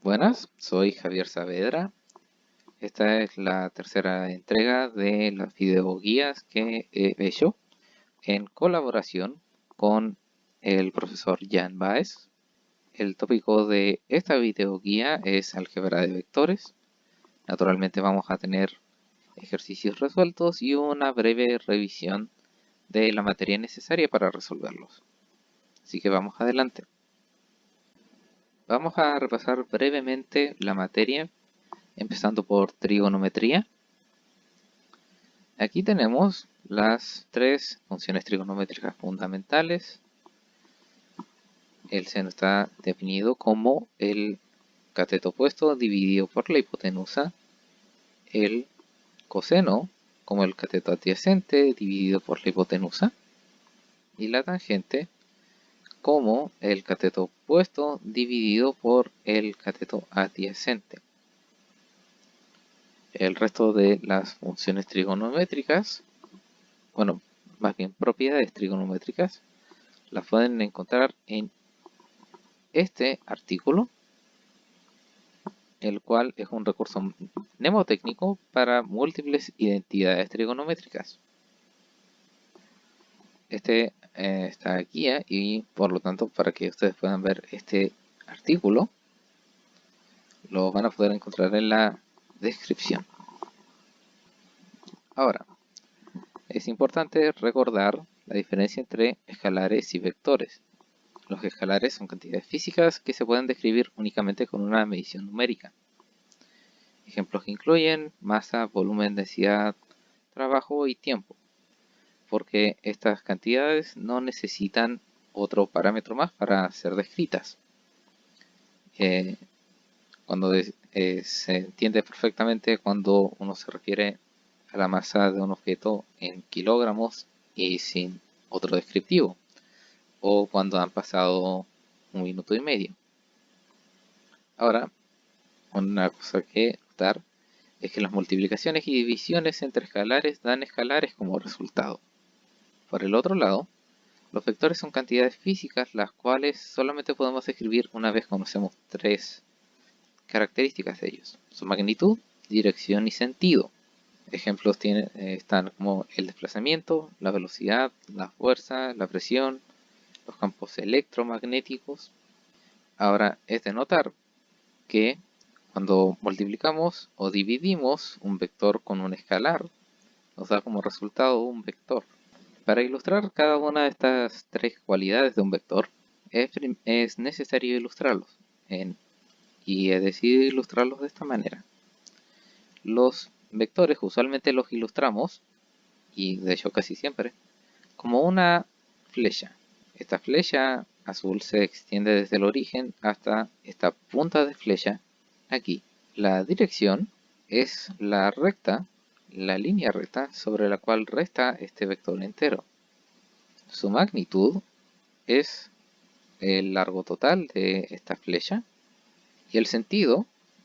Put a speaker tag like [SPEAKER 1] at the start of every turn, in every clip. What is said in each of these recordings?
[SPEAKER 1] Buenas, soy Javier Saavedra. Esta es la tercera entrega de las videoguías que he hecho en colaboración con el profesor Jan Baez. El tópico de esta videoguía es álgebra de vectores. Naturalmente vamos a tener ejercicios resueltos y una breve revisión de la materia necesaria para resolverlos. Así que vamos adelante. Vamos a repasar brevemente la materia, empezando por trigonometría. Aquí tenemos las tres funciones trigonométricas fundamentales. El seno está definido como el cateto opuesto dividido por la hipotenusa, el coseno como el cateto adyacente dividido por la hipotenusa, y la tangente como el cateto opuesto dividido por el cateto adyacente. El resto de las funciones trigonométricas, bueno, más bien propiedades trigonométricas, las pueden encontrar en este artículo, el cual es un recurso mnemotécnico para múltiples identidades trigonométricas. Esta guía, y por lo tanto para que ustedes puedan ver este artículo, lo van a poder encontrar en la descripción. Ahora, es importante recordar la diferencia entre escalares y vectores. Los escalares son cantidades físicas que se pueden describir únicamente con una medición numérica. Ejemplos que incluyen masa, volumen, densidad, trabajo y tiempo, porque estas cantidades no necesitan otro parámetro más para ser descritas. Se entiende perfectamente cuando uno se refiere a la masa de un objeto en kilogramos y sin otro descriptivo, o cuando han pasado 1 minuto y medio. Ahora, una cosa que notar es que las multiplicaciones y divisiones entre escalares dan escalares como resultado. Por el otro lado, los vectores son cantidades físicas las cuales solamente podemos escribir una vez conocemos tres características de ellos: su magnitud, dirección y sentido. Ejemplos están como el desplazamiento, la velocidad, la fuerza, la presión, los campos electromagnéticos. Ahora es de notar que cuando multiplicamos o dividimos un vector con un escalar, nos da como resultado un vector. Para ilustrar cada una de estas tres cualidades de un vector, es necesario ilustrarlos, y he decidido ilustrarlos de esta manera. Los vectores usualmente los ilustramos, y de hecho casi siempre, como una flecha. Esta flecha azul se extiende desde el origen hasta esta punta de flecha aquí. La dirección es la línea recta sobre la cual resta este vector entero. Su magnitud es el largo total de esta flecha, y el sentido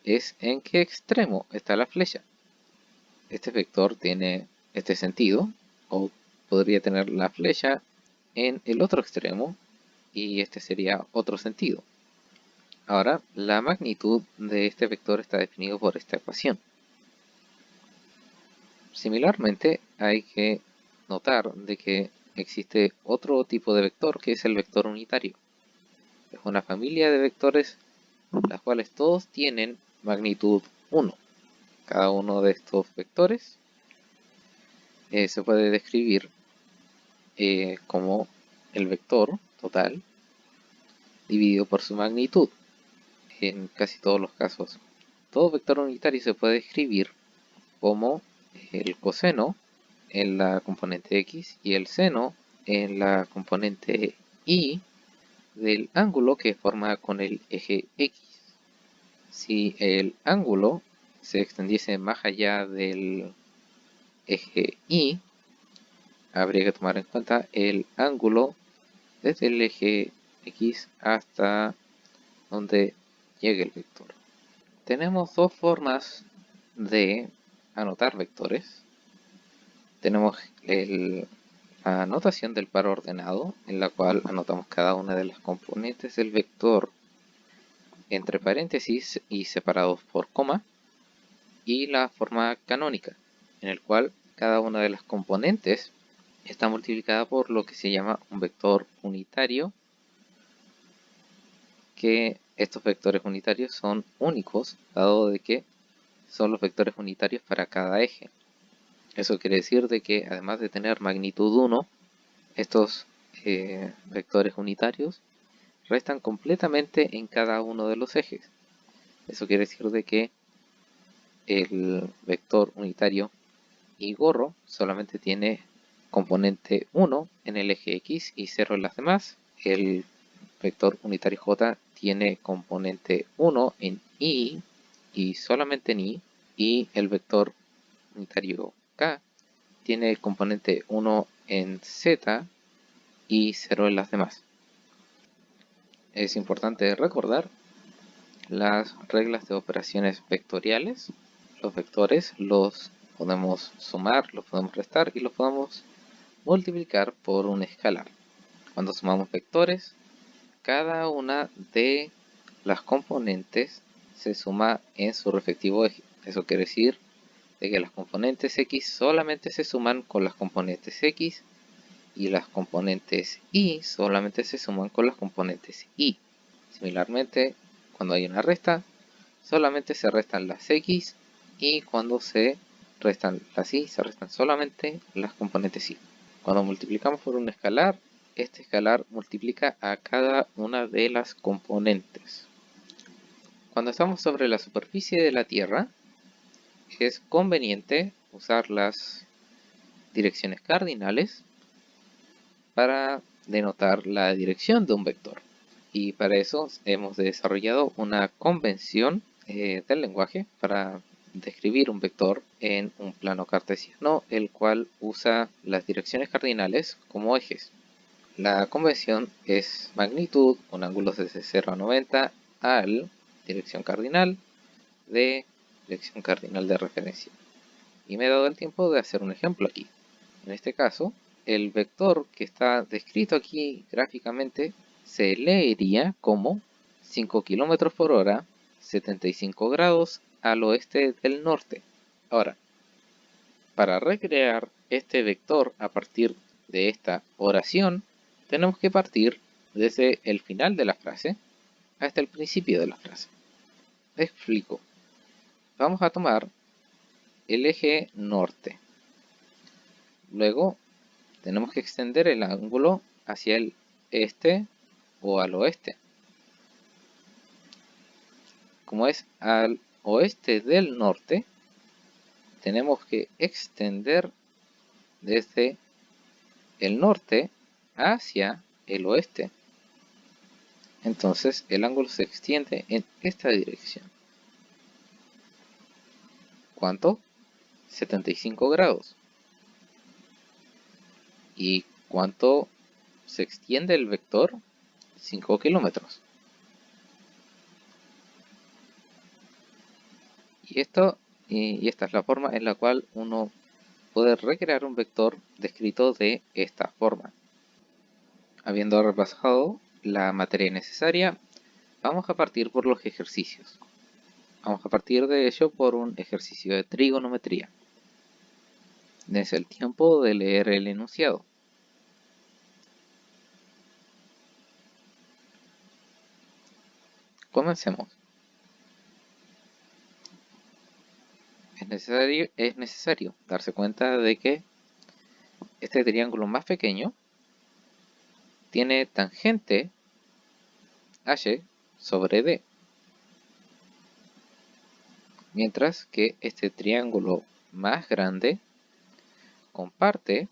[SPEAKER 1] es en qué extremo está la flecha. Este vector tiene este sentido, o podría tener la flecha en el otro extremo, y este sería otro sentido. Ahora, la magnitud de este vector está definido por esta ecuación. Similarmente, hay que notar de que existe otro tipo de vector que es el vector unitario. Es una familia de vectores las cuales todos tienen magnitud 1. Cada uno de estos vectores se puede describir como el vector total dividido por su magnitud. En casi todos los casos, todo vector unitario se puede escribir como el coseno en la componente x y el seno en la componente y del ángulo que forma con el eje x. Si el ángulo se extendiese más allá del eje y, habría que tomar en cuenta el ángulo desde el eje x hasta donde llegue el vector. Tenemos dos formas de anotar vectores. Tenemos la anotación del par ordenado, en la cual anotamos cada una de las componentes del vector entre paréntesis y separados por coma, y la forma canónica, en el cual cada una de las componentes está multiplicada por lo que se llama un vector unitario, que estos vectores unitarios son únicos, dado de que son los vectores unitarios para cada eje. Eso quiere decir de que además de tener magnitud 1, estos vectores unitarios restan completamente en cada uno de los ejes. Eso quiere decir de que el vector unitario y gorro solamente tiene componente 1 en el eje X y 0 en las demás. El vector unitario J tiene componente 1 en Y y solamente en Y. Y el vector unitario K tiene componente 1 en Z y 0 en las demás. Es importante recordar las reglas de operaciones vectoriales. Los vectores los podemos sumar, los podemos restar y los podemos multiplicar por un escalar. Cuando sumamos vectores, cada una de las componentes se suma en su respectivo eje. Eso quiere decir de que las componentes X solamente se suman con las componentes X y las componentes Y solamente se suman con las componentes Y. Similarmente, cuando hay una resta, solamente se restan las X y cuando se restan las Y, se restan solamente las componentes Y. Cuando multiplicamos por un escalar, este escalar multiplica a cada una de las componentes. Cuando estamos sobre la superficie de la Tierra, es conveniente usar las direcciones cardinales para denotar la dirección de un vector. Y para eso hemos desarrollado una convención del lenguaje para describir un vector en un plano cartesiano, el cual usa las direcciones cardinales como ejes. La convención es magnitud, un ángulo desde 0 a 90 al dirección cardinal de dirección cardinal de referencia. Y me he dado el tiempo de hacer un ejemplo aquí. En este caso, el vector que está descrito aquí gráficamente se leería como 5 km por hora, 75 grados al oeste del norte. Ahora, para recrear este vector a partir de esta oración, tenemos que partir desde el final de la frase hasta el principio de la frase. Explico. Vamos a tomar el eje norte. Luego tenemos que extender el ángulo hacia el este o al oeste. Como es al oeste del norte, tenemos que extender desde el norte hacia el oeste. Entonces el ángulo se extiende en esta dirección. ¿Cuánto? 75 grados. ¿Y cuánto se extiende el vector? 5 kilómetros. Y esta es la forma en la cual uno puede recrear un vector descrito de esta forma. Habiendo repasado la materia necesaria, vamos a partir por los ejercicios. Vamos a partir de ello por un ejercicio de trigonometría. Dense el tiempo de leer el enunciado. Comencemos. Es necesario darse cuenta de que este triángulo más pequeño tiene tangente H sobre D, mientras que este triángulo más grande comparte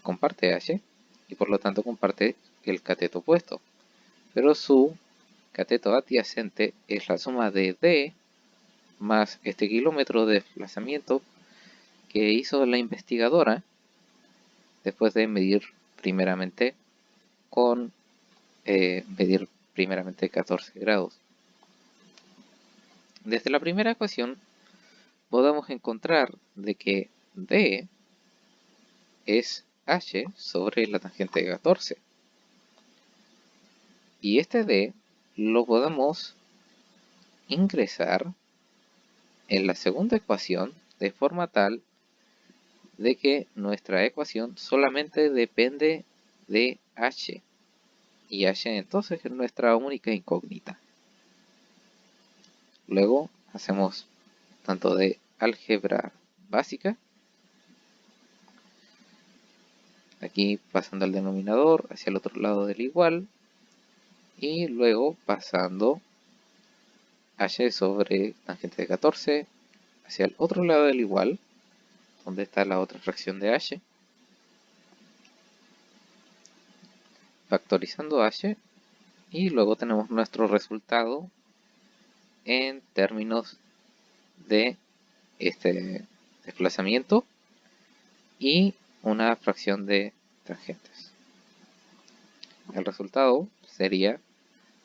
[SPEAKER 1] comparte H y por lo tanto comparte el cateto opuesto, pero su cateto adyacente es la suma de D más este kilómetro de desplazamiento que hizo la investigadora después de medir primeramente 14 grados. Desde la primera ecuación podemos encontrar de que D es H sobre la tangente de 14. Y este D lo podemos ingresar en la segunda ecuación de forma tal de que nuestra ecuación solamente depende de h, y h entonces es nuestra única incógnita. Luego hacemos tanto de álgebra básica, aquí pasando al denominador hacia el otro lado del igual, y luego pasando h sobre tangente de 14 hacia el otro lado del igual, donde está la otra fracción de h, factorizando h, y luego tenemos nuestro resultado en términos de este desplazamiento y una fracción de tangentes. El resultado sería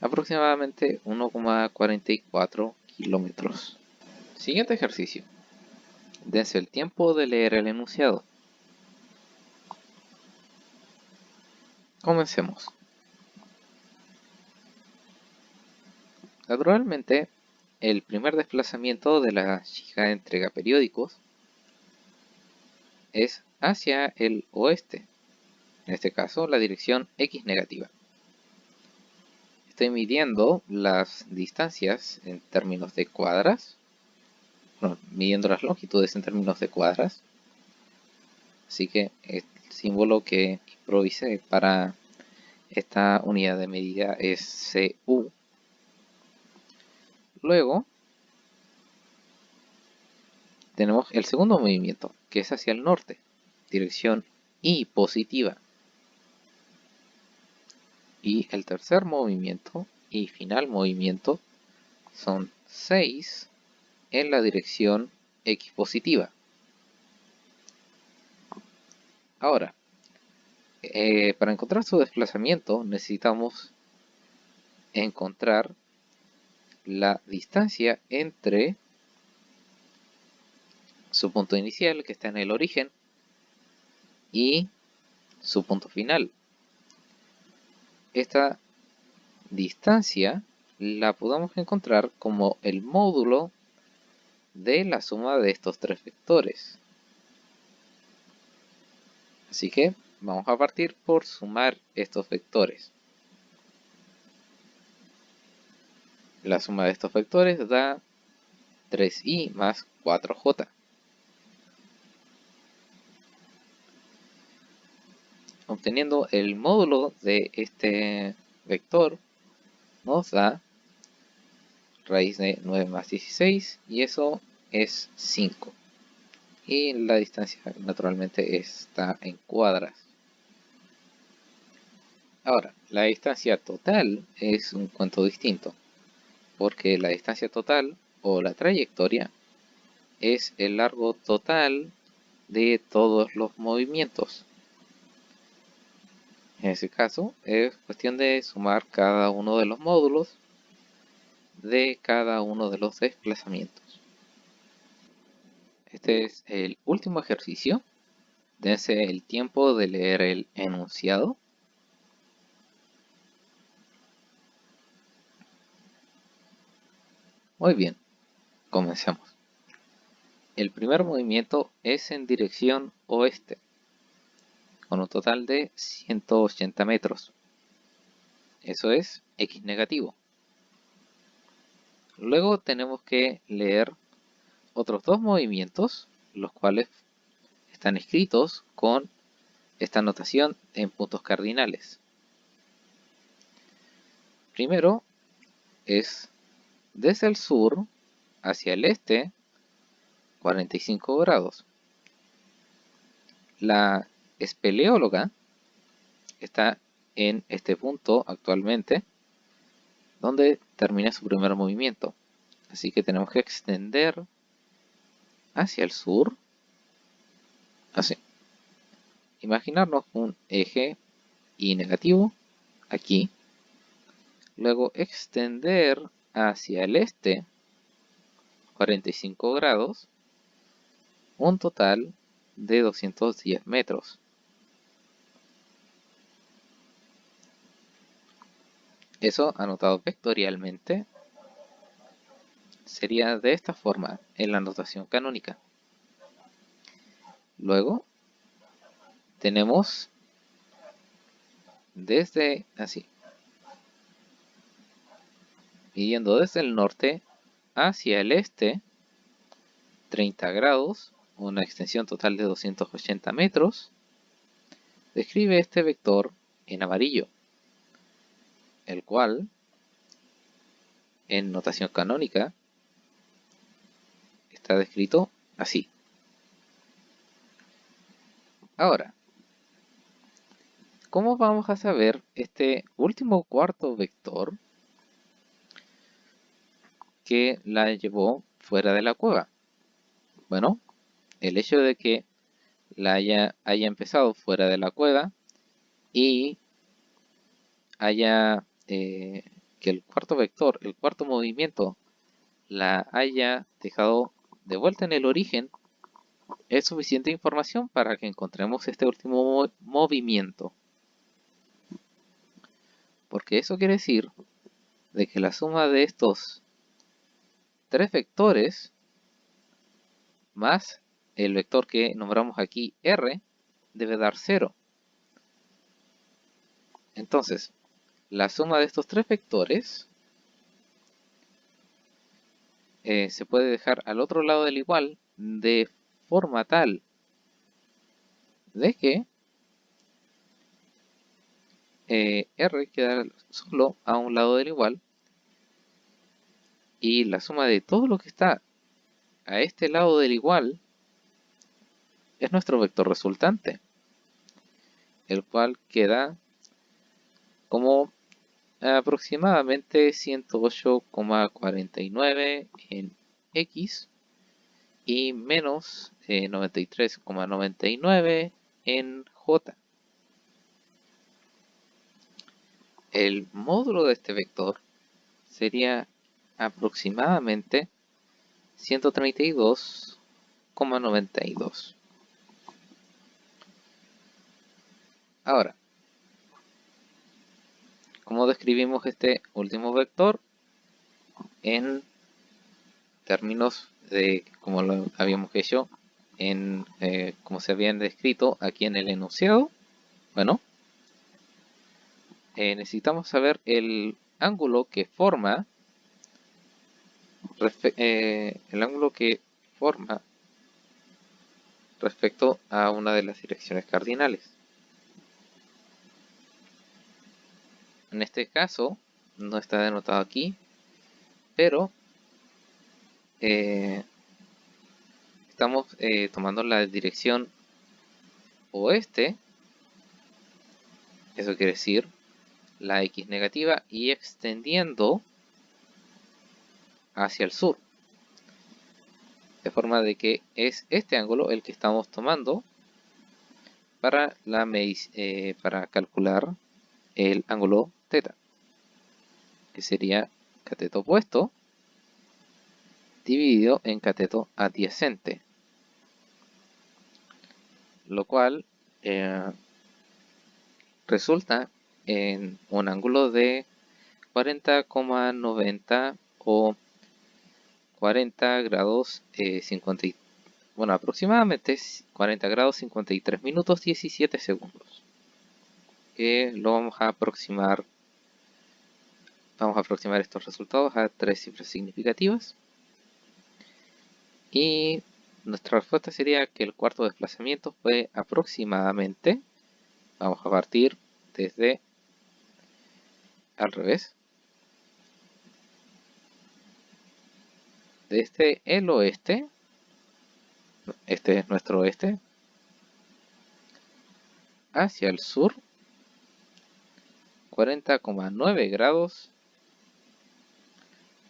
[SPEAKER 1] aproximadamente 1,44 kilómetros. Siguiente ejercicio. Dense el tiempo de leer el enunciado. Comencemos. Naturalmente, el primer desplazamiento de la chica de entrega periódicos es hacia el oeste, en este caso la dirección X negativa. Estoy midiendo las distancias en términos de cuadras, midiendo las longitudes en términos de cuadras, así que el símbolo que improvisé para esta unidad de medida es CU. Luego tenemos el segundo movimiento, que es hacia el norte, dirección Y positiva. Y el tercer movimiento y final movimiento son 6 en la dirección X positiva. Ahora, para encontrar su desplazamiento necesitamos encontrar la distancia entre su punto inicial, que está en el origen, y su punto final. Esta distancia la podemos encontrar como el módulo de la suma de estos tres vectores. Así que vamos a partir por sumar estos vectores. La suma de estos vectores da 3i más 4j. Obteniendo el módulo de este vector nos da raíz de 9 más 16 y eso es 5. Y la distancia naturalmente está en cuadras. Ahora, la distancia total es un cuento distinto, porque la distancia total o la trayectoria es el largo total de todos los movimientos. En ese caso es cuestión de sumar cada uno de los módulos de cada uno de los desplazamientos. Este es el último ejercicio. Dense el tiempo de leer el enunciado. Muy bien, comencemos. El primer movimiento es en dirección oeste, con un total de 180 metros. Eso es X negativo. Luego tenemos que leer otros dos movimientos, los cuales están escritos con esta notación en puntos cardinales. Primero es desde el sur hacia el este, 45 grados. La espeleóloga está en este punto actualmente, donde termina su primer movimiento. Así que tenemos que extender hacia el sur, así. Imaginarnos un eje Y negativo aquí. Luego extender hacia el este, 45 grados, un total de 210 metros. Eso anotado vectorialmente sería de esta forma en la notación canónica. Luego tenemos desde así, yendo desde el norte hacia el este, 30 grados, una extensión total de 280 metros, describe este vector en amarillo, el cual en notación canónica está descrito así. Ahora, ¿cómo vamos a saber este último cuarto vector que la llevó fuera de la cueva? Bueno, el hecho de que la haya empezado fuera de la cueva y que el cuarto vector, el cuarto movimiento, la haya dejado de vuelta en el origen, es suficiente información para que encontremos este último movimiento. Porque eso quiere decir de que la suma de estos tres vectores más el vector que nombramos aquí R debe dar 0. Entonces, la suma de estos tres vectores se puede dejar al otro lado del igual de forma tal de que R queda solo a un lado del igual y la suma de todo lo que está a este lado del igual es nuestro vector resultante, el cual queda como aproximadamente 108,49 en X y menos 93,99 en J. El módulo de este vector sería aproximadamente 132,92. Ahora, ¿cómo describimos este último vector en términos de como lo habíamos hecho en como se habían descrito aquí en el enunciado? Bueno, necesitamos saber el ángulo que forma respecto a una de las direcciones cardinales. En este caso no está denotado aquí, pero estamos tomando la dirección oeste, eso quiere decir la X negativa, y extendiendo hacia el sur, de forma de que es este ángulo el que estamos tomando para calcular el ángulo θ, que sería cateto opuesto dividido en cateto adyacente, lo cual resulta en un ángulo de 40,90 o 40 grados aproximadamente 40 grados 53 minutos 17 segundos, que lo vamos a aproximar estos resultados a tres cifras significativas y nuestra respuesta sería que el cuarto desplazamiento fue aproximadamente, vamos a partir desde al revés, desde el oeste, este es nuestro oeste, hacia el sur, 40,9 grados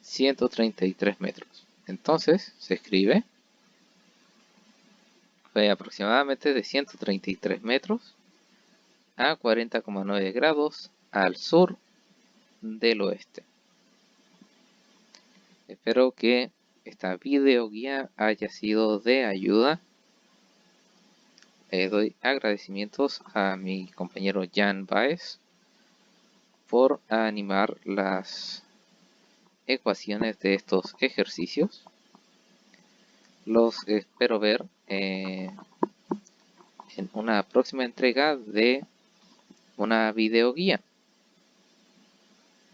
[SPEAKER 1] 133 metros. Entonces se escribe, fue aproximadamente de 133 metros a 40,9 grados al sur del oeste. Espero que esta video guía haya sido de ayuda. Doy agradecimientos a mi compañero Jan Baez por animar las ecuaciones de estos ejercicios. Los espero ver en una próxima entrega de una videoguía.